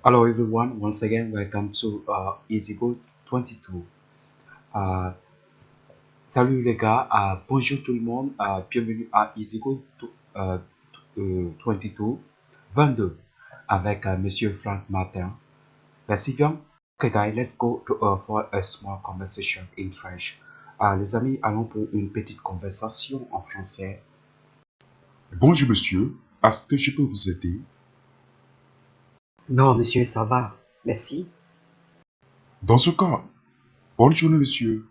Hello everyone, once again welcome to EasyGo 22. Euh, Salut les gars, bonjour tout le monde, bienvenue à EasyGo 22 avec Monsieur Frank Martin. Merci bien. Okay guys, let's go for a small conversation in French. Les amis, allons pour une petite conversation en français. Bonjour monsieur, est-ce que je peux vous aider? Non, monsieur, ça va. Merci. Dans ce cas, bonne journée monsieur.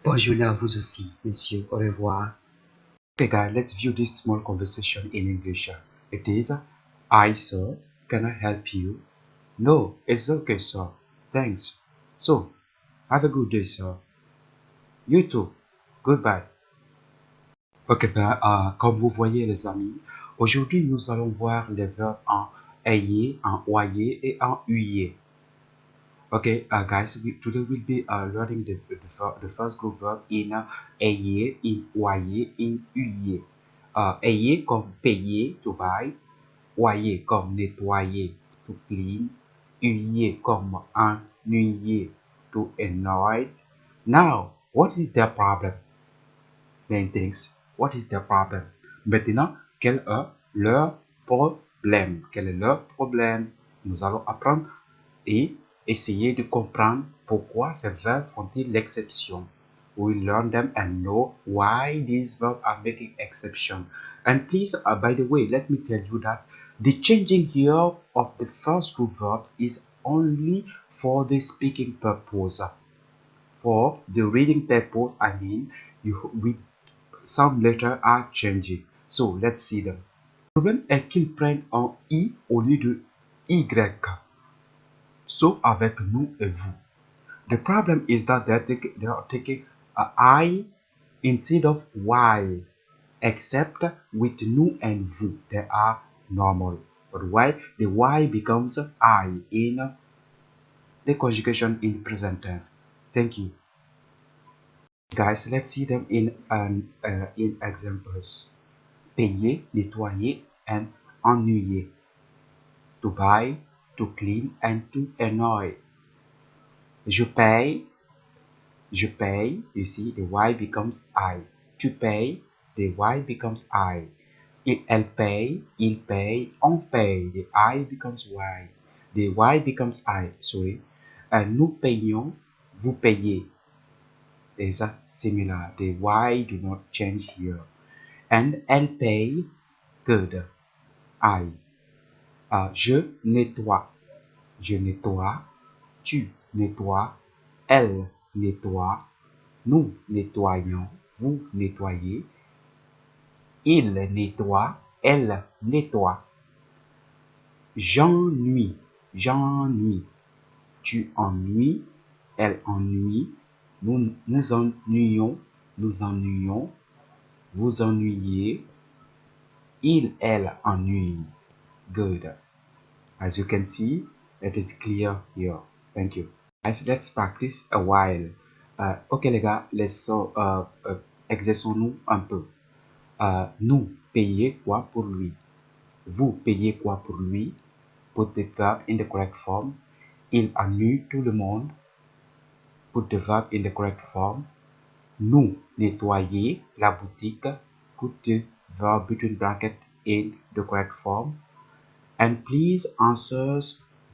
Bonne journée à vous aussi, monsieur. Au revoir. Okay guys, let's view this small conversation in English. It is, Hi sir, can I help you? No, it's okay sir, thanks. So, have a good day sir. You too. Goodbye. Ok, comme vous voyez les amis, aujourd'hui nous allons voir les verbes en ayez, en oyez et en uyez. Okay, guys, today we'll be learning the first group verb in ayez, in oyez, in uyez. Ayez comme payer, to buy. Oyez comme nettoyer, to clean. Uyez comme ennuyer, to annoy. Now, what is the problem? Main things. What is the problem? Maintenant, quel est leur problème? Quel est leur problème? Nous allons apprendre et essayer de comprendre pourquoi ces verbes font-ils l'exception. We learn them and know why these verbs are making exception. And please, by the way, let me tell you that the changing here of the first two verbs is only for the speaking purpose. For the reading purpose, I mean, some letters are changing. So, let's see them. Le problème est qu'ils prennent un I au lieu de Y. Sauf avec nous et vous. The problem is that they are taking a I instead of Y, except with nous and vous. They are normal. But why the Y becomes I in the conjugation in the present tense? Thank you. Guys, let's see them in examples. Payer, nettoyer, and ennuyer. To buy, to clean, and to annoy. Je paye, you see, the Y becomes I. Tu payes, the Y becomes I. Elle paye, il paye, on paye, the I becomes Y. The Y becomes I, sorry. Nous payons, vous payez. These are similar. The Y do not change here. And elle paye, good, I. Je nettoie, tu nettoies, elle nettoie, nous nettoyons, vous nettoyez, il nettoie, elle nettoie. J'ennuie, tu ennuies, elle ennuie, nous ennuyons, vous ennuyez, il, elle ennuie. Good. As you can see, it is clear here. Thank you. Guys, let's practice a while. Ok les gars, exerçons-nous un peu. Nous payez quoi pour lui? Vous payez quoi pour lui? Put the verb in the correct form. Il ennuie tout le monde. Put the verb in the correct form. Nous nettoyer la boutique. Put the verb between brackets in the correct form. And please answer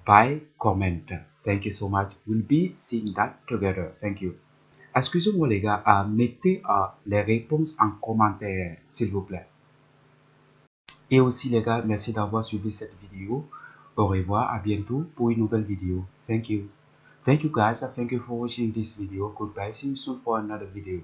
by comment. Thank you so much. We'll be seeing that together. Thank you. Excusez-moi les gars, mettez les réponses en commentaire, s'il vous plaît. Et aussi les gars, merci d'avoir suivi cette vidéo. Au revoir, à bientôt pour une nouvelle vidéo. Thank you. Thank you guys, thank you for watching this video. Goodbye, see you soon for another video.